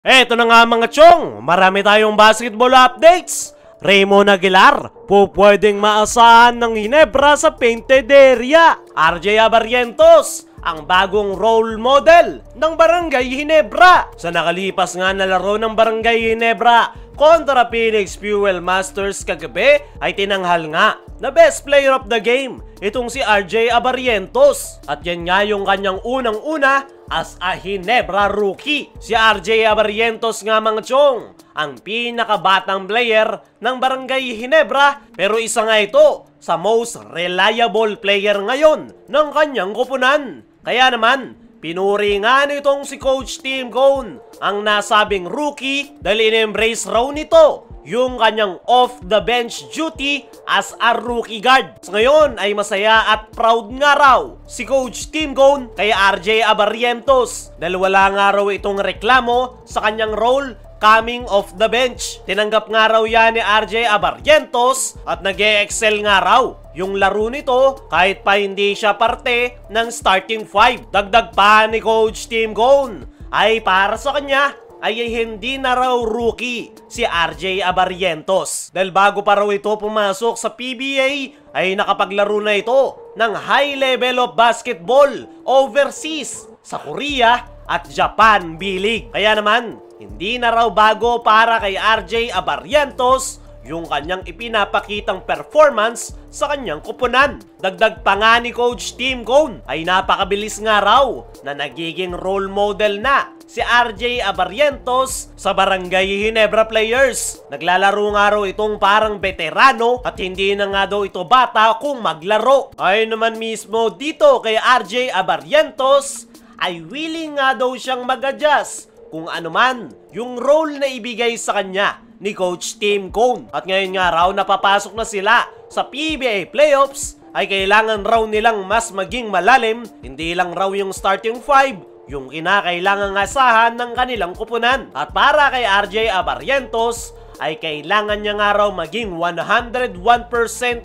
Eto na nga mga chong, marami tayong basketball updates. Raymond Aguilar, pwedeng maasahan ng Ginebra sa painted area. RJ Abarrientos, ang bagong role model ng Barangay Ginebra. Sa nakalipas nga na laro ng Barangay Ginebra kontra Phoenix Fuel Masters kagabi ay tinanghal nga na best player of the game itong si RJ Abarrientos. At yan nga yung kanyang unang-una as a Ginebra rookie. Si RJ Abarrientos nga mga chong, ang pinakabatang player ng Barangay Ginebra, pero isa nga ito sa most reliable player ngayon ng kanyang koponan. Kaya naman, pinuri nga nitong si Coach Tim Cone ang nasabing rookie dahil in-embrace raw nito yung kanyang off-the-bench duty as a rookie guard. Ngayon ay masaya at proud nga raw si Coach Tim Cone kay RJ Abarrientos dahil wala nga raw itong reklamo sa kanyang role coming off the bench. Tinanggap nga raw yan ni RJ Abarrientos at nag-e-excel nga raw yung laro nito kahit pa hindi siya parte ng starting five. Dagdag pa ni Coach Tim Cone ay para sa kanya ay hindi na raw rookie si RJ Abarrientos dahil bago pa raw ito pumasok sa PBA ay nakapaglaro na ito ng high level of basketball overseas sa Korea at Japan B-League. Kaya naman, hindi na raw bago para kay RJ Abarrientos yung kanyang ipinapakitang performance sa kanyang koponan. Dagdag pa nga ni Coach Tim Cone ay napakabilis nga raw na nagiging role model na si RJ Abarrientos sa Barangay Ginebra players. Naglalaro nga raw itong parang veterano at hindi na nga daw ito bata kung maglaro. Ay naman mismo dito kay RJ Abarrientos ay willing nga daw siyang mag-adjust kung ano man yung role na ibigay sa kanya ni Coach Tim Cone. At ngayon nga raw napapasok na sila sa PBA playoffs ay kailangan raw nilang mas maging malalim. Hindi lang raw yung starting five yung kinakailangang asahan ng kanilang koponan. At para kay RJ Abarrientos ay kailangan niya nga raw maging 101%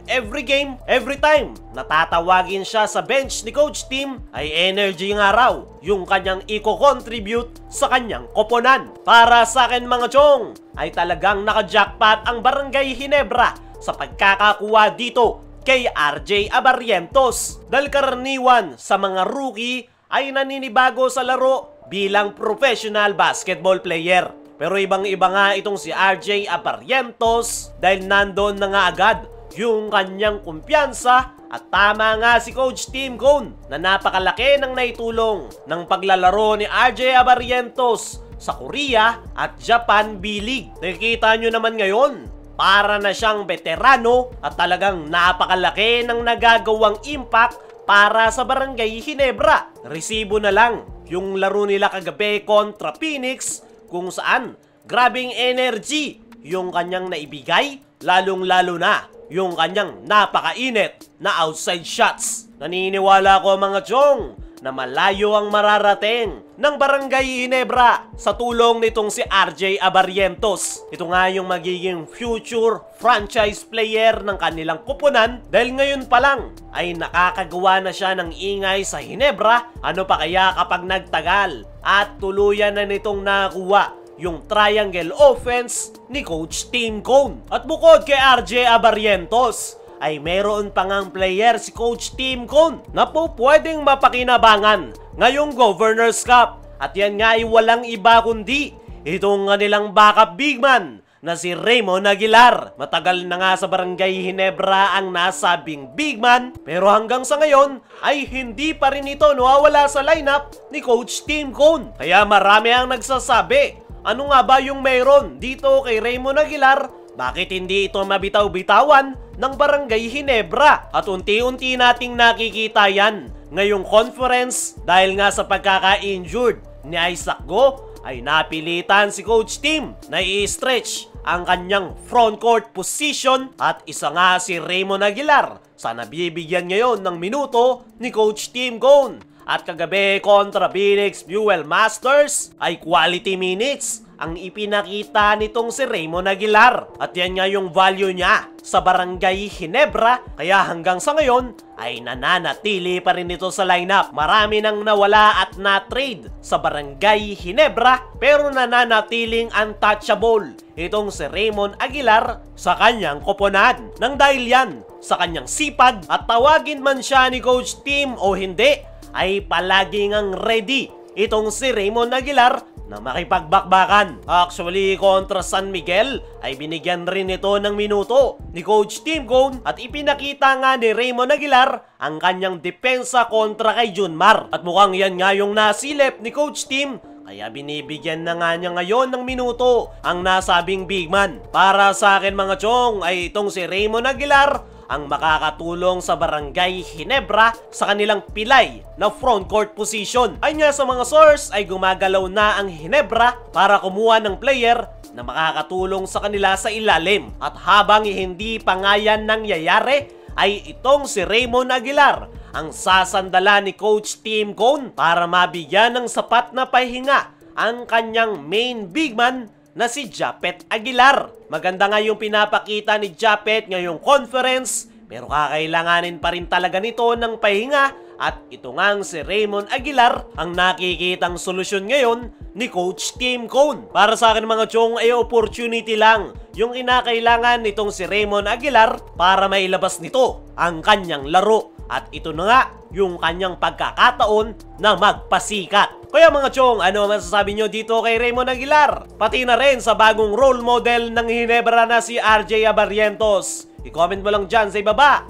every game, every time natatawagin siya sa bench ni Coach Tim ay energy nga raw yung kanyang i-contribute sa kanyang koponan. Para sa akin mga chong, ay talagang naka-jackpot ang Barangay Ginebra sa pagkakakuha dito kay RJ Abarrientos dahil karaniwan sa mga rookie ay naninibago sa laro bilang professional basketball player. Pero ibang-iba nga itong si RJ Abarrientos dahil nandoon na nga agad yung kanyang kumpiyansa at tama nga si Coach Tim Cone na napakalaki ng naitulong ng paglalaro ni RJ Abarrientos sa Korea at Japan B-League. Nakikita nyo naman ngayon, para na siyang veterano at talagang napakalaki ng nagagawang impact para sa Barangay Ginebra. Resibo na lang yung laro nila kagabi kontra Phoenix kung saan grabing energy yung kanyang naibigay, lalong-lalo na yung kanyang napakainit na outside shots. Naniniwala ko mga chong na malayo ang mararating ng Barangay Ginebra sa tulong nitong si RJ Abarrientos. Ito nga yung magiging future franchise player ng kanilang koponan dahil ngayon pa lang ay nakakagawa na siya ng ingay sa Ginebra. Ano pa kaya kapag nagtagal at tuluyan na nitong nakuha yung triangle offense ni Coach Tim Cone. At bukod kay RJ Abarrientos ay meron pa ngang player si Coach Tim Cone na pwedeng mapakinabangan ngayong Governor's Cup. At yan nga ay walang iba kundi itong kanilang backup big man na si Raymond Aguilar. Matagal na nga sa Barangay Ginebra ang nasabing big man, pero hanggang sa ngayon ay hindi pa rin ito nawawala sa lineup ni Coach Tim Cone. Kaya marami ang nagsasabi, ano nga ba yung meron dito kay Raymond Aguilar? Bakit hindi ito mabitaw-bitawan ng Barangay Ginebra? At unti-unti nating nakikita yan ngayong conference dahil nga sa pagkaka-injured ni Isaac Go ay napilitan si Coach Tim na i-stretch ang kanyang frontcourt position at isa nga si Raymond Aguilar sa nabibigyan ngayon ng minuto ni Coach Tim Cone. At kagabi kontra Phoenix Fuel Masters ay quality minutes ang ipinakita nitong si Raymond Aguilar. At yan nga yung value niya sa Barangay Ginebra, kaya hanggang sa ngayon ay nananatili pa rin ito sa lineup. Marami nang nawala at na-trade sa Barangay Ginebra, pero nananatiling untouchable itong si Raymond Aguilar sa kanyang koponan. Nang dahil yan sa kanyang sipag, at tawagin man siya ni Coach Tim o hindi, ay palagi ngang ready itong si Raymond Aguilar na makipagbakbakan. Actually, kontra San Miguel ay binigyan rin ito ng minuto ni Coach Tim Cone, at ipinakita nga ni Raymond Aguilar ang kanyang depensa kontra kay Junmar. At mukhang yan nga yung nasilip ni Coach Tim, kaya binibigyan na nga niya ngayon ng minuto ang nasabing big man. Para sa akin mga chong, ay itong si Raymond Aguilar ang makakatulong sa Barangay Ginebra sa kanilang pilay na front court position. Ay nga sa mga source ay gumagalaw na ang Ginebra para kumuha ng player na makakatulong sa kanila sa ilalim. At habang hindi pa nga yan nangyayari, ay itong si Raymond Aguilar ang sasandala ni Coach Tim Cone para mabigyan ng sapat na pahinga ang kanyang main big man na si Japet Aguilar. Maganda nga yung pinapakita ni Japet ngayong conference, pero kakailanganin pa rin talaga nito ng pahinga, at ito ngang si Raymond Aguilar ang nakikitang solusyon ngayon ni Coach Tim Cone. Para sa akin mga chong ay opportunity lang yung kinakailangan nitong si Raymond Aguilar para mailabas nito ang kanyang laro. At ito na nga yung kanyang pagkakataon na magpasikat. Kaya mga chong, ano masasabi nyo dito kay Raymond Aguilar? Pati na rin sa bagong role model ng Ginebra na si RJ Abarrientos. I-comment mo lang dyan sa ibaba.